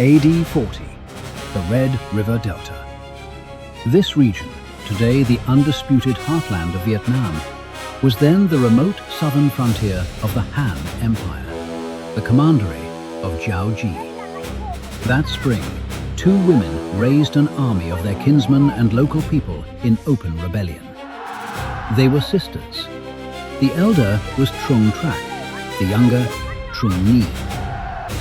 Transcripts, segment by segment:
AD 40, the Red River Delta. This region, today the undisputed heartland of Vietnam, was then the remote southern frontier of the Han Empire, the commandery of Jiao Ji. That spring, two women raised an army of their kinsmen and local people in open rebellion. They were sisters. The elder was Trưng Trắc, the younger Trung Nhi.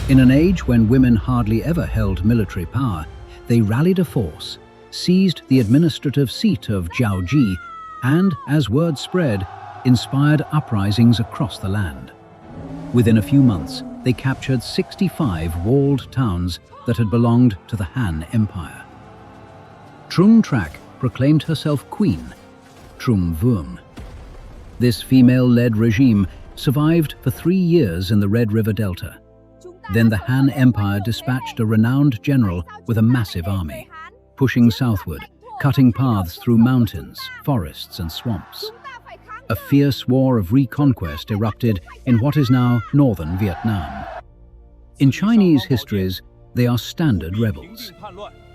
In an age when women hardly ever held military power, they rallied a force, seized the administrative seat of Jiao Ji, and, as word spread, inspired uprisings across the land. Within a few months, they captured 65 walled towns that had belonged to the Han Empire. Trưng Trắc proclaimed herself queen, Trung Vuong. This female-led regime survived for 3 years in the Red River Delta. Then the Han Empire dispatched a renowned general with a massive army, pushing southward, cutting paths through mountains, forests, and swamps. A fierce war of reconquest erupted in what is now northern Vietnam. In Chinese histories, they are standard rebels.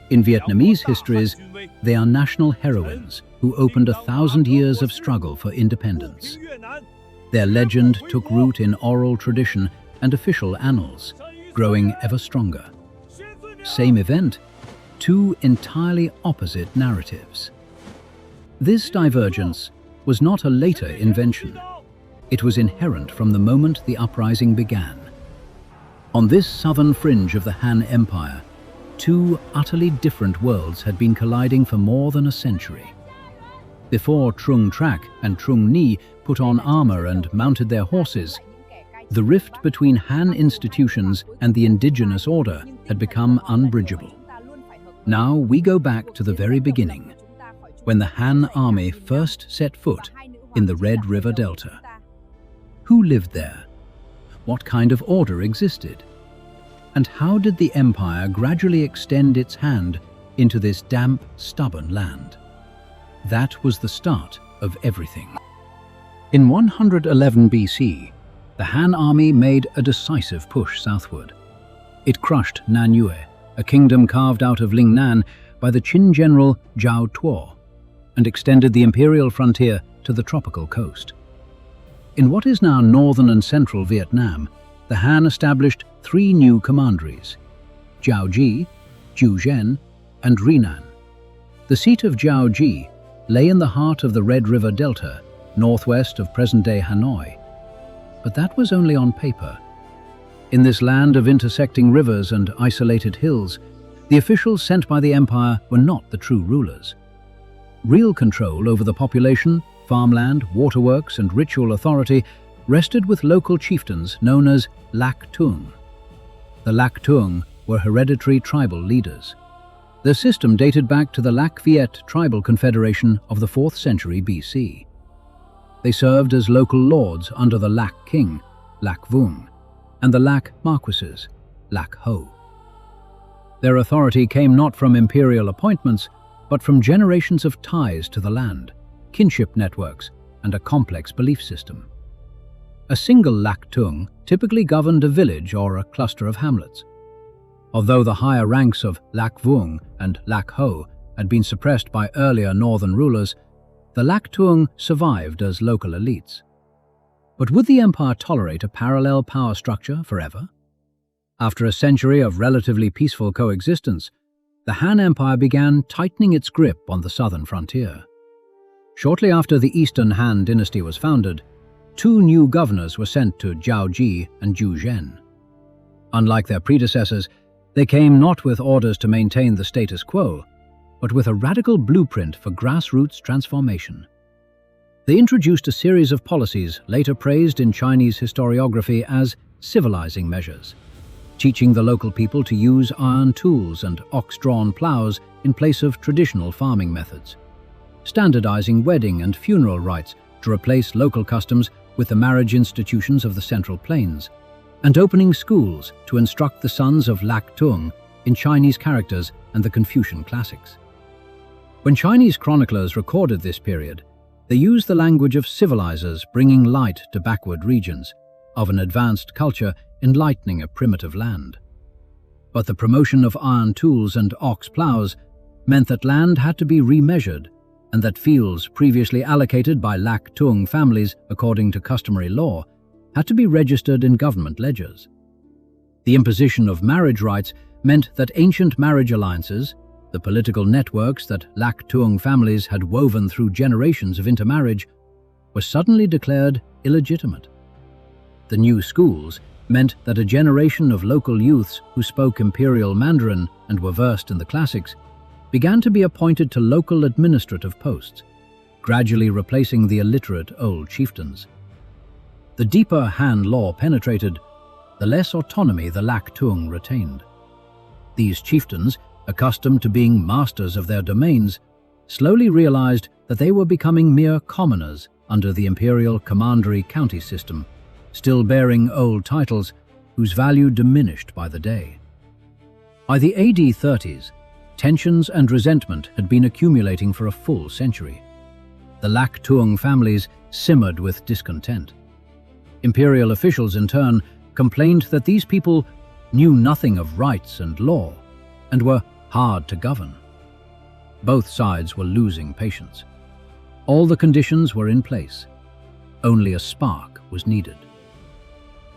In Vietnamese histories, they are national heroines who opened 1,000 years of struggle for independence. Their legend took root in oral tradition and official annals, growing ever stronger. Same event, two entirely opposite narratives. This divergence was not a later invention. It was inherent from the moment the uprising began. On this southern fringe of the Han Empire, two utterly different worlds had been colliding for more than a century. Before Trưng Trắc and Trung Nhi put on armor and mounted their horses, the rift between Han institutions and the indigenous order had become unbridgeable. Now we go back to the very beginning, when the Han army first set foot in the Red River Delta. Who lived there? What kind of order existed? And how did the empire gradually extend its hand into this damp, stubborn land? That was the start of everything. In 111 BC, the Han army made a decisive push southward. It crushed Nanyue, a kingdom carved out of Lingnan by the Qin general Zhao Tuo, and extended the imperial frontier to the tropical coast. In what is now northern and central Vietnam, the Han established 3 new commanderies: Jiao Ji, Jiuzhen, and Renan. The seat of Jiao Ji lay in the heart of the Red River Delta, northwest of present-day Hanoi. But that was only on paper. In this land of intersecting rivers and isolated hills, the officials sent by the empire were not the true rulers. Real control over the population, farmland, waterworks, and ritual authority rested with local chieftains known as Lac Tuong. The Lac Tuong were hereditary tribal leaders. Their system dated back to the Lac Viet tribal confederation of the 4th century BC. They served as local lords under the Lac King, Lac Vuong, and the Lac Marquises, Lac Ho. Their authority came not from imperial appointments, but from generations of ties to the land, kinship networks, and a complex belief system. A single Lac Tuong typically governed a village or a cluster of hamlets. Although the higher ranks of Lac Vuong and Lac Ho had been suppressed by earlier northern rulers, the Lac Tuong survived as local elites. But would the empire tolerate a parallel power structure forever? After a century of relatively peaceful coexistence, the Han Empire began tightening its grip on the southern frontier. Shortly after the Eastern Han Dynasty was founded, 2 new governors were sent to Jiao Ji and Jiuzhen. Unlike their predecessors, they came not with orders to maintain the status quo, but with a radical blueprint for grassroots transformation. They introduced a series of policies later praised in Chinese historiography as civilizing measures, teaching the local people to use iron tools and ox-drawn plows in place of traditional farming methods, standardizing wedding and funeral rites to replace local customs with the marriage institutions of the Central Plains, and opening schools to instruct the sons of Lac Tuong in Chinese characters and the Confucian classics. When Chinese chroniclers recorded this period, they used the language of civilizers bringing light to backward regions, of an advanced culture enlightening a primitive land. but the promotion of iron tools and ox plows meant that land had to be remeasured, and that fields previously allocated by Lak Tung families according to customary law had to be registered in government ledgers. The imposition of marriage rights meant that ancient marriage alliances, the political networks that Lak Tung families had woven through generations of intermarriage, were suddenly declared illegitimate. The new schools meant that a generation of local youths who spoke imperial Mandarin and were versed in the classics began to be appointed to local administrative posts, gradually replacing the illiterate old chieftains. The deeper Han law penetrated, the less autonomy the Lak Tung retained. These chieftains, accustomed to being masters of their domains, slowly realized that they were becoming mere commoners under the imperial commandery county system, still bearing old titles whose value diminished by the day. By the AD 30s, tensions and resentment had been accumulating for a full century. The Lak Tung families simmered with discontent. Imperial officials, in turn, complained that these people knew nothing of rights and law and were hard to govern. Both sides were losing patience. All the conditions were in place. Only a spark was needed.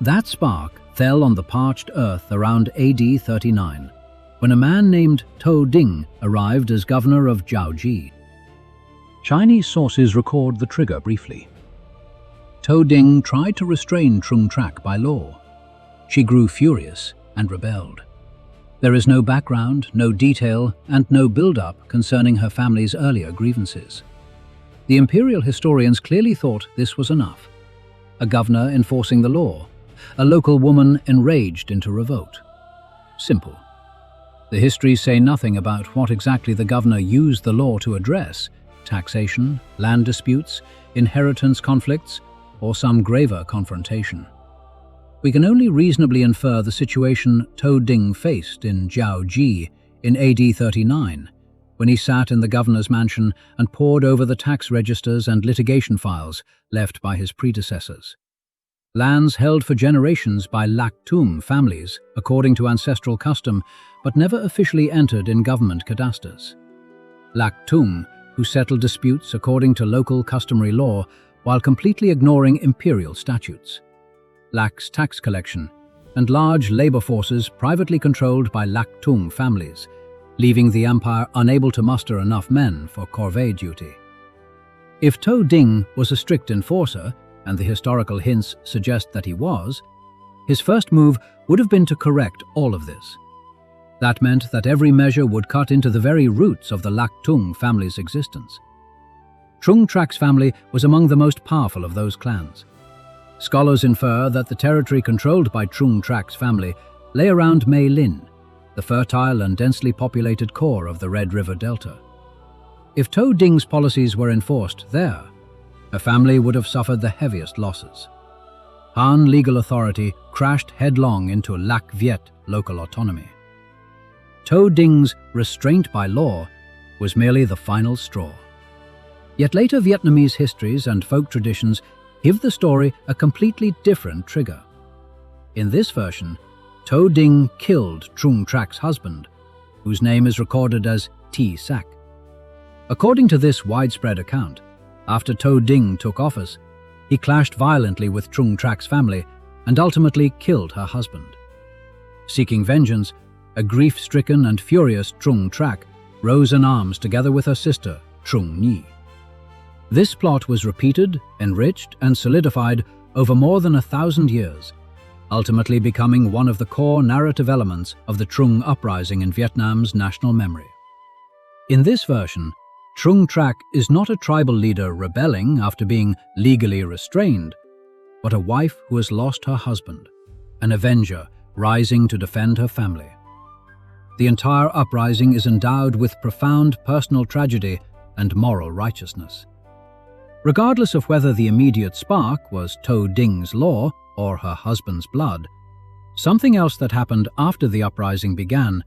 That spark fell on the parched earth around AD 39, when a man named To Ding arrived as governor of Jiaoji. Chinese sources record the trigger briefly. To Ding tried to restrain Trưng Trắc by law. She grew furious and rebelled. There is no background, no detail, and no build-up concerning her family's earlier grievances. The imperial historians clearly thought this was enough. A governor enforcing the law, a local woman enraged into revolt. Simple. The histories say nothing about what exactly the governor used the law to address: taxation, land disputes, inheritance conflicts, or some graver confrontation. We can only reasonably infer the situation To Ding faced in Jiaoji in AD 39, when he sat in the governor's mansion and pored over the tax registers and litigation files left by his predecessors. Lands held for generations by Lak Tung families according to ancestral custom, but never officially entered in government cadastres. Lak Tung, who settled disputes according to local customary law while completely ignoring imperial statutes. Lax tax collection, and large labor forces privately controlled by Lak Tung families, leaving the empire unable to muster enough men for corvée duty. If To Ding was a strict enforcer, and the historical hints suggest that he was, his first move would have been to correct all of this. That meant that every measure would cut into the very roots of the Lak Tung family's existence. Trưng Trac's family was among the most powerful of those clans. Scholars infer that the territory controlled by Trưng Trac's family lay around Mei Lin, the fertile and densely populated core of the Red River Delta. If To Ding's policies were enforced there, her family would have suffered the heaviest losses. Han legal authority crashed headlong into Lak Viet local autonomy. To Ding's restraint by law was merely the final straw. Yet later Vietnamese histories and folk traditions give the story a completely different trigger. In this version, To Ding killed Trưng Trac's husband, whose name is recorded as T. Sac. According to this widespread account, after To Ding took office, he clashed violently with Trưng Trac's family and ultimately killed her husband. Seeking vengeance, a grief-stricken and furious Trưng Trắc rose in arms together with her sister, Trung Nhi. This plot was repeated, enriched, and solidified over more than 1,000 years, ultimately becoming one of the core narrative elements of the Trung uprising in Vietnam's national memory. In this version, Trưng Trắc is not a tribal leader rebelling after being legally restrained, but a wife who has lost her husband, an avenger rising to defend her family. The entire uprising is endowed with profound personal tragedy and moral righteousness. Regardless of whether the immediate spark was To Ding's law or her husband's blood, something else that happened after the uprising began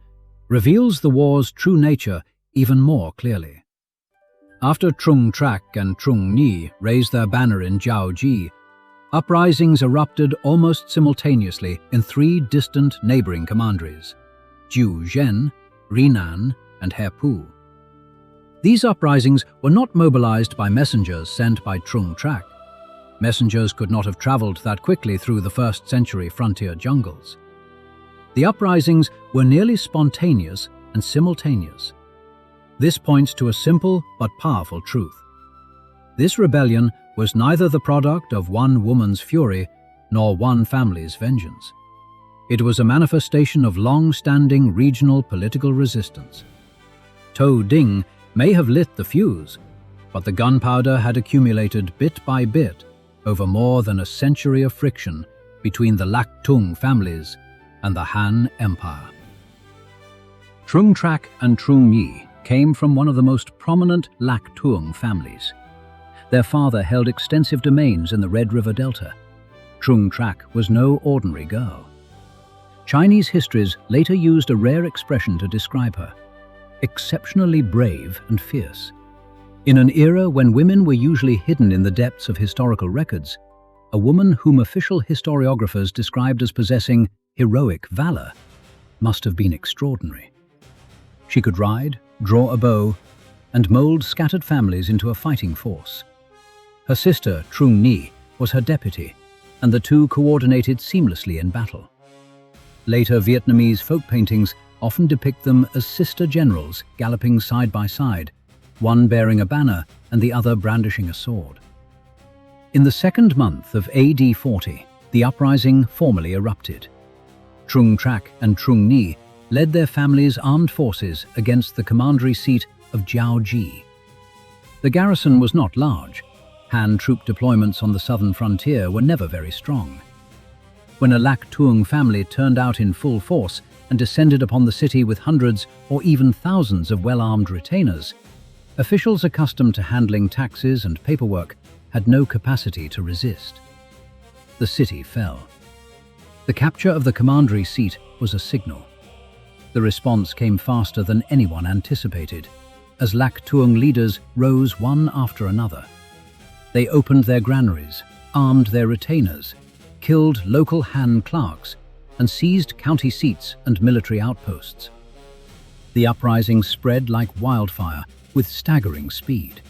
reveals the war's true nature even more clearly. After Trưng Trắc and Trung Nhi raised their banner in Jiaoji, uprisings erupted almost simultaneously in 3 distant neighboring commanderies: Jiu Zhen, Rinan, and Hepu. These uprisings were not mobilized by messengers sent by Trưng Trắc. Messengers could not have traveled that quickly through the first-century frontier jungles. The uprisings were nearly spontaneous and simultaneous. This points to a simple but powerful truth. This rebellion was neither the product of one woman's fury nor one family's vengeance. It was a manifestation of long-standing regional political resistance. Tou Ding may have lit the fuse, but the gunpowder had accumulated bit by bit over more than a century of friction between the Lactung families and the Han Empire. Trưng Trắc and Trưng Nhi came from one of the most prominent Lactung families. Their father held extensive domains in the Red River Delta. Trưng Trắc was no ordinary girl. Chinese histories later used a rare expression to describe her: exceptionally brave and fierce. In an era when women were usually hidden in the depths of historical records, a woman whom official historiographers described as possessing heroic valor must have been extraordinary. She could ride, draw a bow, and mold scattered families into a fighting force. Her sister, Trưng Nhi, was her deputy, and the two coordinated seamlessly in battle. Later Vietnamese folk paintings often depict them as sister generals galloping side by side, one bearing a banner and the other brandishing a sword. In the second month of AD 40, the uprising formally erupted. Trưng Trắc and Trưng Nhi led their families' armed forces against the commandery seat of Jiaoji. The garrison was not large. Han troop deployments on the southern frontier were never very strong. When a Lactung family turned out in full force and descended upon the city with hundreds or even thousands of well-armed retainers, officials accustomed to handling taxes and paperwork had no capacity to resist. The city fell. The capture of the commandery seat was a signal. The response came faster than anyone anticipated, as Lactung leaders rose one after another. They opened their granaries, armed their retainers, killed local Han clerks, and seized county seats and military outposts. The uprising spread like wildfire with staggering speed.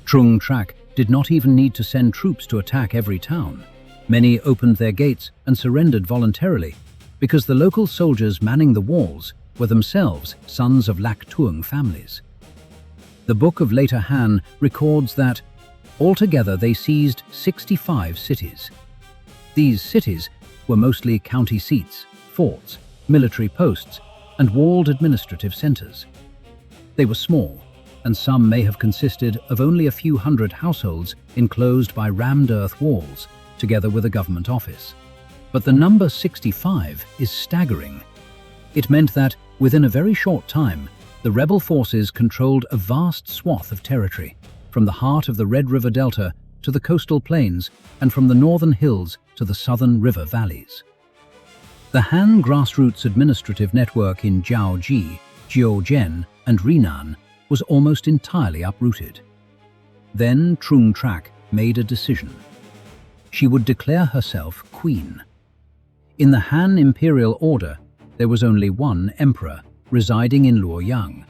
Trưng Trắc did not even need to send troops to attack every town. Many opened their gates and surrendered voluntarily because the local soldiers manning the walls were themselves sons of Lactung families. The Book of Later Han records that altogether they seized 65 cities. These cities were mostly county seats, forts, military posts, and walled administrative centers. They were small, and some may have consisted of only a few hundred households enclosed by rammed earth walls, together with a government office. But the number 65 is staggering. It meant that, within a very short time, the rebel forces controlled a vast swath of territory, from the heart of the Red River Delta to the coastal plains, and from the northern hills to the southern river valleys. The Han grassroots administrative network in Jiaoji, Jiuzhen, and Rinan was almost entirely uprooted. Then Trưng Trắc made a decision. She would declare herself queen. In the Han imperial order, there was only one emperor residing in Luoyang.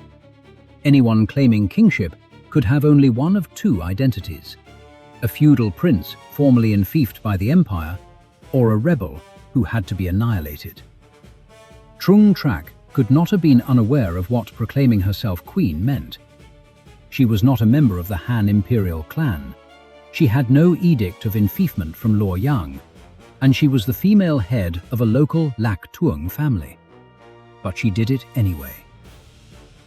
Anyone claiming kingship could have only one of two identities: a feudal prince formerly enfeoffed by the empire, or a rebel who had to be annihilated. Trưng Trắc could not have been unaware of what proclaiming herself queen meant. She was not a member of the Han imperial clan. She had no edict of enfeoffment from Luoyang, and she was the female head of a local Lactung family. But she did it anyway.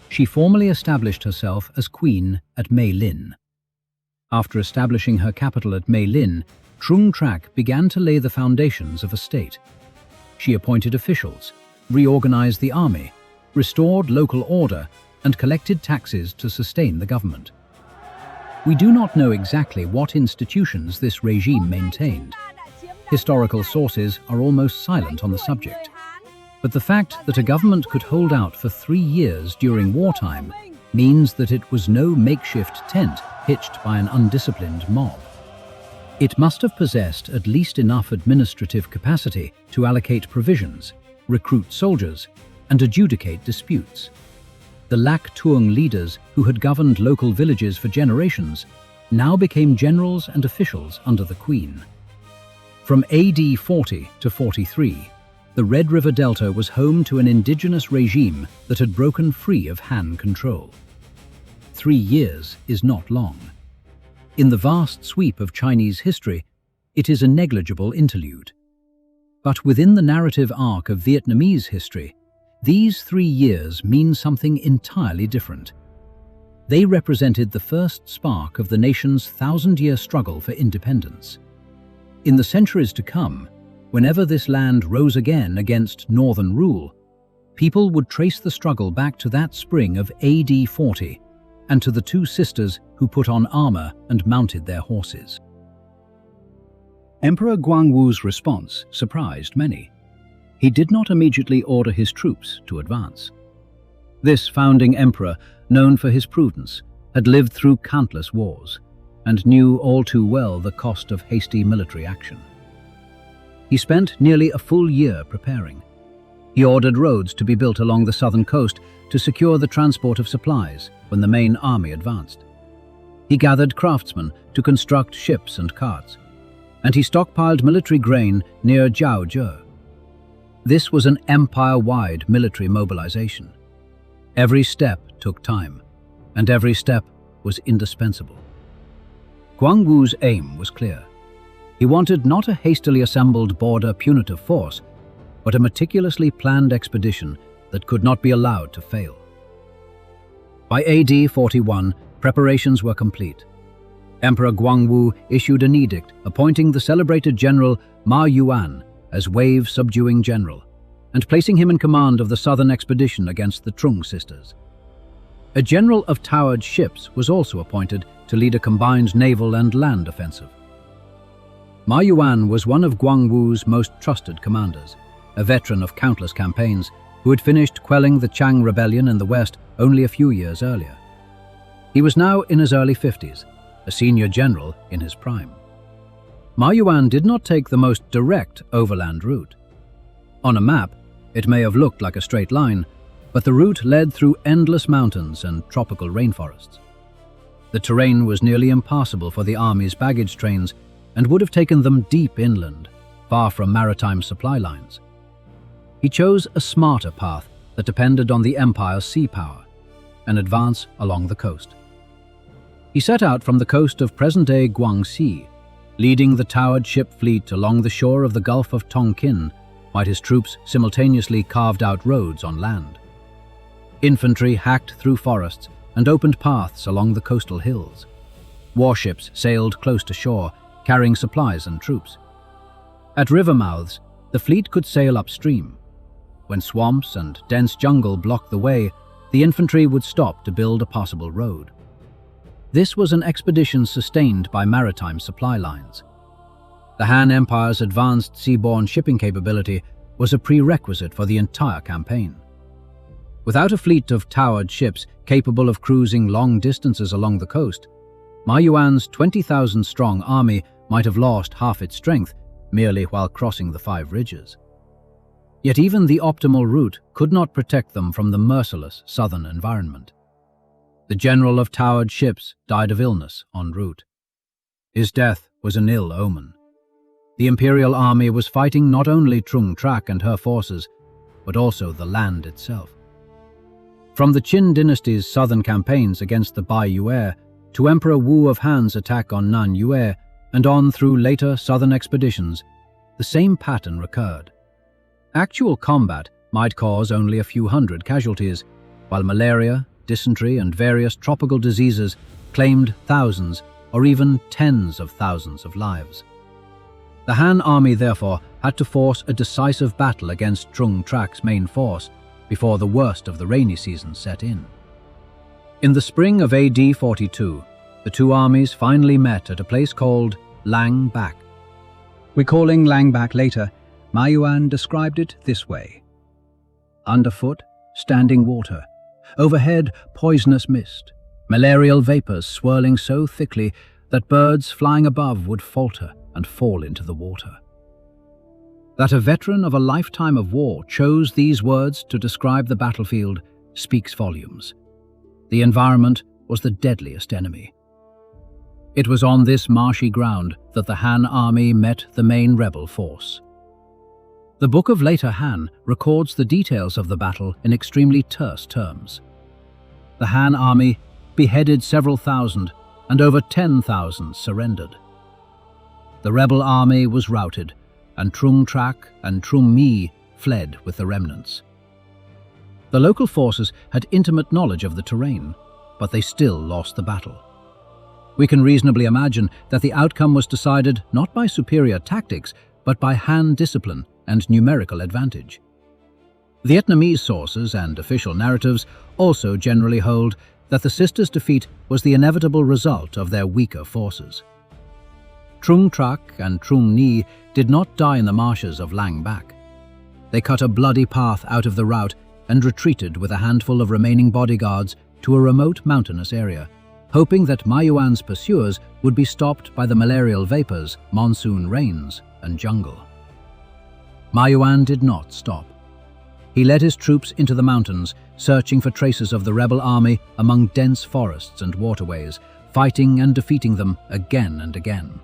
She formally established herself as queen at Mei Lin. After establishing her capital at Mei Lin, Trưng Trắc began to lay the foundations of a state. She appointed officials, reorganized the army, restored local order, and collected taxes to sustain the government. We do not know exactly what institutions this regime maintained. Historical sources are almost silent on the subject. But the fact that a government could hold out for 3 years during wartime means that it was no makeshift tent pitched by an undisciplined mob. It must have possessed at least enough administrative capacity to allocate provisions, recruit soldiers, and adjudicate disputes. The Lak Tuong leaders, who had governed local villages for generations, now became generals and officials under the Queen. From AD 40 to 43, the Red River Delta was home to an indigenous regime that had broken free of Han control. 3 years is not long. In the vast sweep of Chinese history, it is a negligible interlude. But within the narrative arc of Vietnamese history, these 3 years mean something entirely different. They represented the first spark of the nation's 1,000-year struggle for independence. In the centuries to come, whenever this land rose again against northern rule, people would trace the struggle back to that spring of AD 40 and to the two sisters who put on armor and mounted their horses. Emperor Guangwu's response surprised many. He did not immediately order his troops to advance. This founding emperor, known for his prudence, had lived through countless wars and knew all too well the cost of hasty military action. He spent nearly a full year preparing. He ordered roads to be built along the southern coast to secure the transport of supplies when the main army advanced. He gathered craftsmen to construct ships and carts, and he stockpiled military grain near Jiaozhou. This was an empire-wide military mobilization. Every step took time, and every step was indispensable. Guangwu's aim was clear. He wanted not a hastily assembled border punitive force, but a meticulously planned expedition that could not be allowed to fail. By AD 41, preparations were complete. Emperor Guangwu issued an edict appointing the celebrated general Ma Yuan as wave-subduing general, and placing him in command of the southern expedition against the Trưng Sisters. A general of towered ships was also appointed to lead a combined naval and land offensive. Ma Yuan was one of Guangwu's most trusted commanders, a veteran of countless campaigns who had finished quelling the Chang rebellion in the west only a few years earlier. He was now in his early 50s, a senior general in his prime. Ma Yuan did not take the most direct overland route. On a map, it may have looked like a straight line, but the route led through endless mountains and tropical rainforests. The terrain was nearly impassable for the army's baggage trains and would have taken them deep inland, far from maritime supply lines. He chose a smarter path that depended on the empire's sea power, an advance along the coast. He set out from the coast of present-day Guangxi, leading the towered ship fleet along the shore of the Gulf of Tonkin, while his troops simultaneously carved out roads on land. Infantry hacked through forests and opened paths along the coastal hills. Warships sailed close to shore, carrying supplies and troops. At river mouths, the fleet could sail upstream. When swamps and dense jungle blocked the way, the infantry would stop to build a passable road. This was an expedition sustained by maritime supply lines. The Han Empire's advanced seaborne shipping capability was a prerequisite for the entire campaign. Without a fleet of towered ships capable of cruising long distances along the coast, Ma Yuan's 20,000-strong army might have lost half its strength merely while crossing the 5 ridges. Yet even the optimal route could not protect them from the merciless southern environment. The general of towered ships died of illness en route. His death was an ill omen. The imperial army was fighting not only Trung Trắc and her forces, but also the land itself. From the Qin dynasty's southern campaigns against the Bai Yue to Emperor Wu of Han's attack on Nanyue and on through later southern expeditions, the same pattern recurred. Actual combat might cause only a few hundred casualties, while malaria, dysentery, and various tropical diseases claimed thousands or even tens of thousands of lives. The Han army, therefore, had to force a decisive battle against Trung Trak's main force before the worst of the rainy season set in. In the spring of AD 42, the two armies finally met at a place called Lang Bak. Recalling Lang Bak later, Ma Yuan described it this way: underfoot, standing water; overhead, poisonous mist; malarial vapors swirling so thickly that birds flying above would falter and fall into the water. That a veteran of a lifetime of war chose these words to describe the battlefield speaks volumes. The environment was the deadliest enemy. It was on this marshy ground that the Han army met the main rebel force. The Book of Later Han records the details of the battle in extremely terse terms. The Han army beheaded several thousand, and over 10,000 surrendered. The rebel army was routed, and Trưng Trắc and Trưng fled with the remnants. The local forces had intimate knowledge of the terrain, but they still lost the battle. We can reasonably imagine that the outcome was decided not by superior tactics, but by Han discipline and numerical advantage. Vietnamese sources and official narratives also generally hold that the sisters' defeat was the inevitable result of their weaker forces. Trung Trắc and Trưng did not die in the marshes of Lang Bach. They cut a bloody path out of the rout and retreated with a handful of remaining bodyguards to a remote mountainous area, hoping that Ma Yuan's pursuers would be stopped by the malarial vapors, monsoon rains, and jungle. Ma Yuan did not stop. He led his troops into the mountains, searching for traces of the rebel army among dense forests and waterways, fighting and defeating them again and again.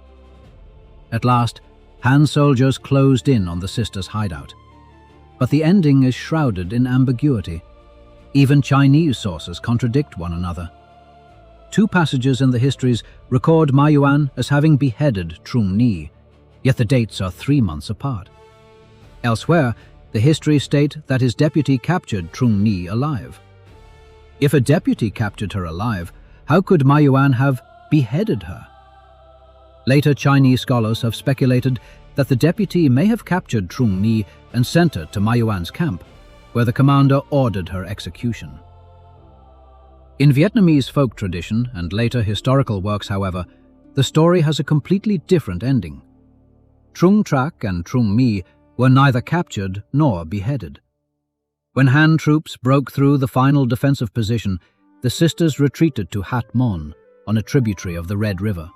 At last, Han soldiers closed in on the sisters' hideout. But the ending is shrouded in ambiguity. Even Chinese sources contradict one another. Two passages in the histories record Ma Yuan as having beheaded Trưng, yet the dates are 3 months apart. Elsewhere, the histories state that his deputy captured Trưng alive. If a deputy captured her alive, how could Ma Yuan have beheaded her? Later Chinese scholars have speculated that the deputy may have captured Trưng and sent her to Ma Yuan's camp, where the commander ordered her execution. In Vietnamese folk tradition and later historical works, however, the story has a completely different ending. Trưng Trắc and Trưng were neither captured nor beheaded. When Han troops broke through the final defensive position, the sisters retreated to Hat Mon, on a tributary of the Red River.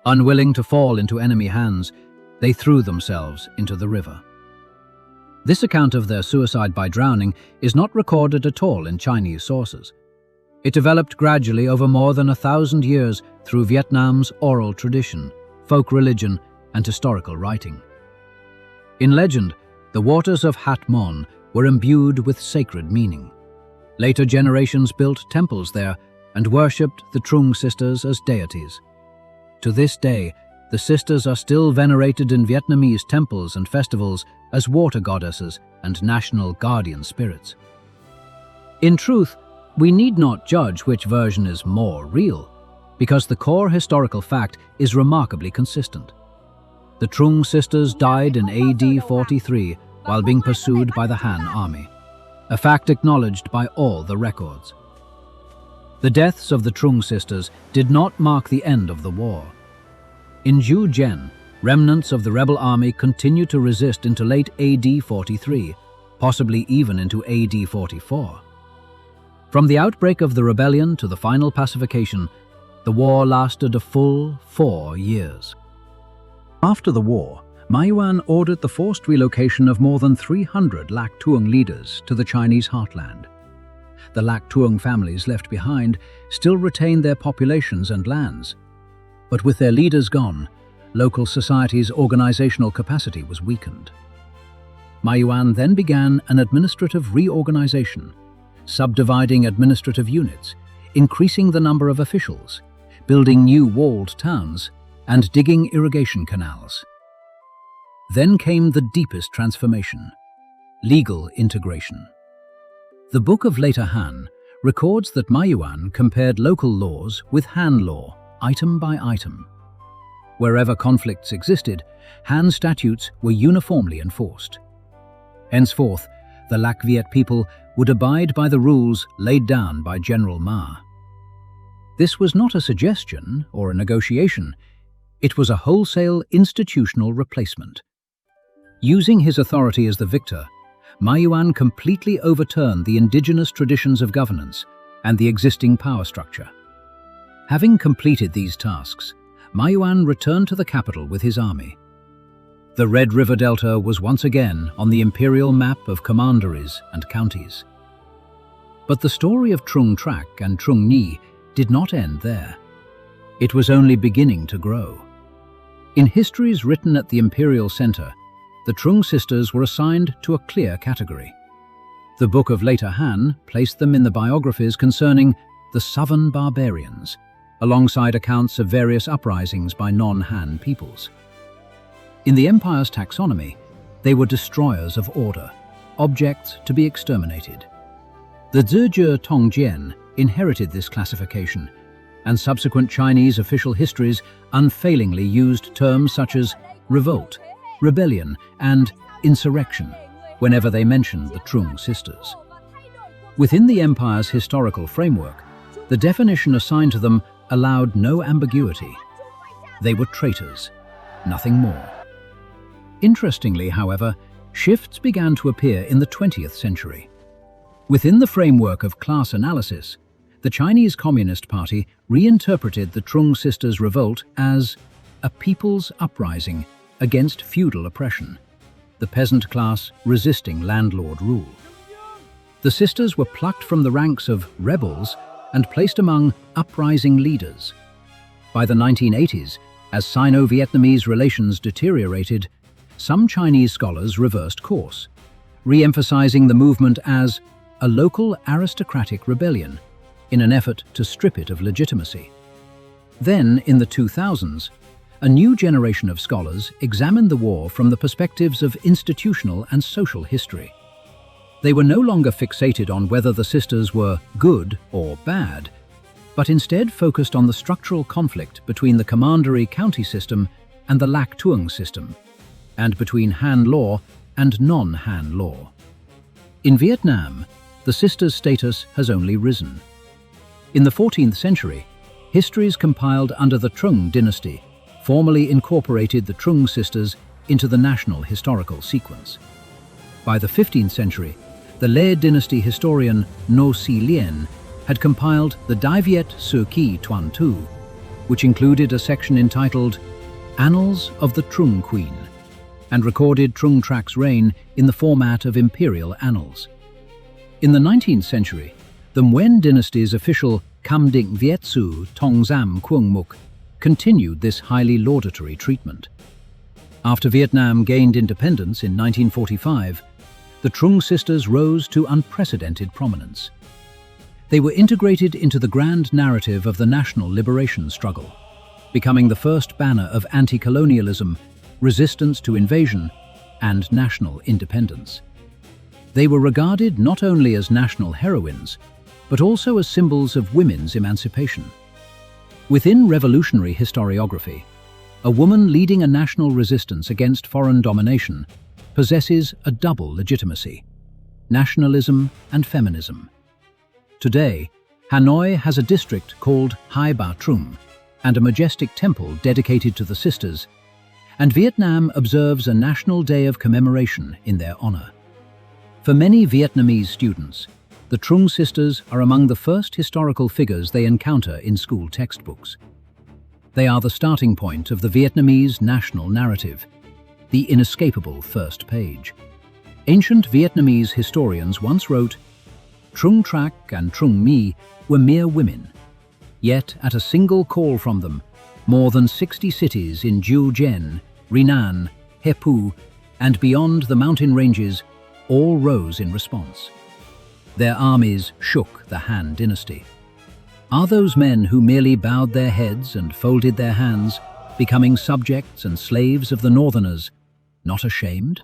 Unwilling to fall into enemy hands, they threw themselves into the river. This account of their suicide by drowning is not recorded at all in Chinese sources. It developed gradually over more than 1,000 years through Vietnam's oral tradition, folk religion, and historical writing. In legend, the waters of Hat Mon were imbued with sacred meaning. Later generations built temples there and worshipped the Trưng sisters as deities. To this day, the sisters are still venerated in Vietnamese temples and festivals as water goddesses and national guardian spirits. In truth, we need not judge which version is more real, because the core historical fact is remarkably consistent. The Trưng sisters died in AD 43 while being pursued by the Han army, a fact acknowledged by all the records. The deaths of the Trưng sisters did not mark the end of the war. In Zhujian, remnants of the rebel army continued to resist into late AD 43, possibly even into AD 44. From the outbreak of the rebellion to the final pacification, the war lasted a full 4 years. After the war, Ma Yuan ordered the forced relocation of more than 300 Lac Tuong leaders to the Chinese heartland. The Lac Tuong families left behind still retained their populations and lands. But with their leaders gone, local society's organizational capacity was weakened. Ma Yuan then began an administrative reorganization, subdividing administrative units, increasing the number of officials, building new walled towns, and digging irrigation canals. Then came the deepest transformation: legal integration. The Book of Later Han records that Ma Yuan compared local laws with Han law, item by item. Wherever conflicts existed, Han statutes were uniformly enforced. Henceforth, the Lac Viet people would abide by the rules laid down by General Ma. This was not a suggestion or a negotiation. It was a wholesale institutional replacement. Using his authority as the victor, Ma Yuan completely overturned the indigenous traditions of governance and the existing power structure. Having completed these tasks, Ma Yuan returned to the capital with his army. The Red River Delta was once again on the imperial map of commanderies and counties. But the story of Trưng Trắc and Trưng Nhi did not end there. It was only beginning to grow. In histories written at the imperial center, the Trưng sisters were assigned to a clear category. The Book of Later Han placed them in the biographies concerning the Southern barbarians, alongside accounts of various uprisings by non-Han peoples. In the empire's taxonomy, they were destroyers of order, objects to be exterminated. The Zizhi Tongjian inherited this classification, and subsequent Chinese official histories unfailingly used terms such as revolt, rebellion, and insurrection whenever they mentioned the Trưng sisters. Within the empire's historical framework, the definition assigned to them allowed no ambiguity. They were traitors, nothing more. Interestingly, however, shifts began to appear in the 20th century. Within the framework of class analysis, the Chinese Communist Party reinterpreted the Trưng sisters' revolt as a people's uprising against feudal oppression, the peasant class resisting landlord rule. The sisters were plucked from the ranks of rebels and placed among uprising leaders. By the 1980s, as Sino-Vietnamese relations deteriorated, some Chinese scholars reversed course, re-emphasizing the movement as a local aristocratic rebellion in an effort to strip it of legitimacy. Then, in the 2000s, a new generation of scholars examined the war from the perspectives of institutional and social history. They were no longer fixated on whether the sisters were good or bad, but instead focused on the structural conflict between the commandery county system and the Lac Tuong system, and between Han law and non-Han law. In Vietnam, the sisters' status has only risen. In the 14th century, histories compiled under the Trưng Dynasty formally incorporated the Trưng sisters into the national historical sequence. By the 15th century, the Le Dynasty historian No Si Lien had compiled the Dai Viet Sơ Ki Tuan Tu, which included a section entitled Annals of the Trưng Queen, and recorded Trưng Trac's reign in the format of imperial annals. In the 19th century, the Nguyen dynasty's official Cam Định Viet Su Tong Zam Quang Muk continued this highly laudatory treatment. After Vietnam gained independence in 1945, the Trưng sisters rose to unprecedented prominence. They were integrated into the grand narrative of the national liberation struggle, becoming the first banner of anti-colonialism, resistance to invasion, and national independence. They were regarded not only as national heroines, but also as symbols of women's emancipation. Within revolutionary historiography, a woman leading a national resistance against foreign domination possesses a double legitimacy: nationalism and feminism. Today, Hanoi has a district called Hai Bà Trưng and a majestic temple dedicated to the sisters, and Vietnam observes a national day of commemoration in their honor. For many Vietnamese students, the Trưng sisters are among the first historical figures they encounter in school textbooks. They are the starting point of the Vietnamese national narrative, the inescapable first page. Ancient Vietnamese historians once wrote, Trưng Trắc and Trưng Nhi were mere women, yet at a single call from them, more than 60 cities in Dieu Dien, Renan, Heppu, and beyond the mountain ranges all rose in response. Their armies shook the Han Dynasty. Are those men who merely bowed their heads and folded their hands, becoming subjects and slaves of the Northerners, not ashamed?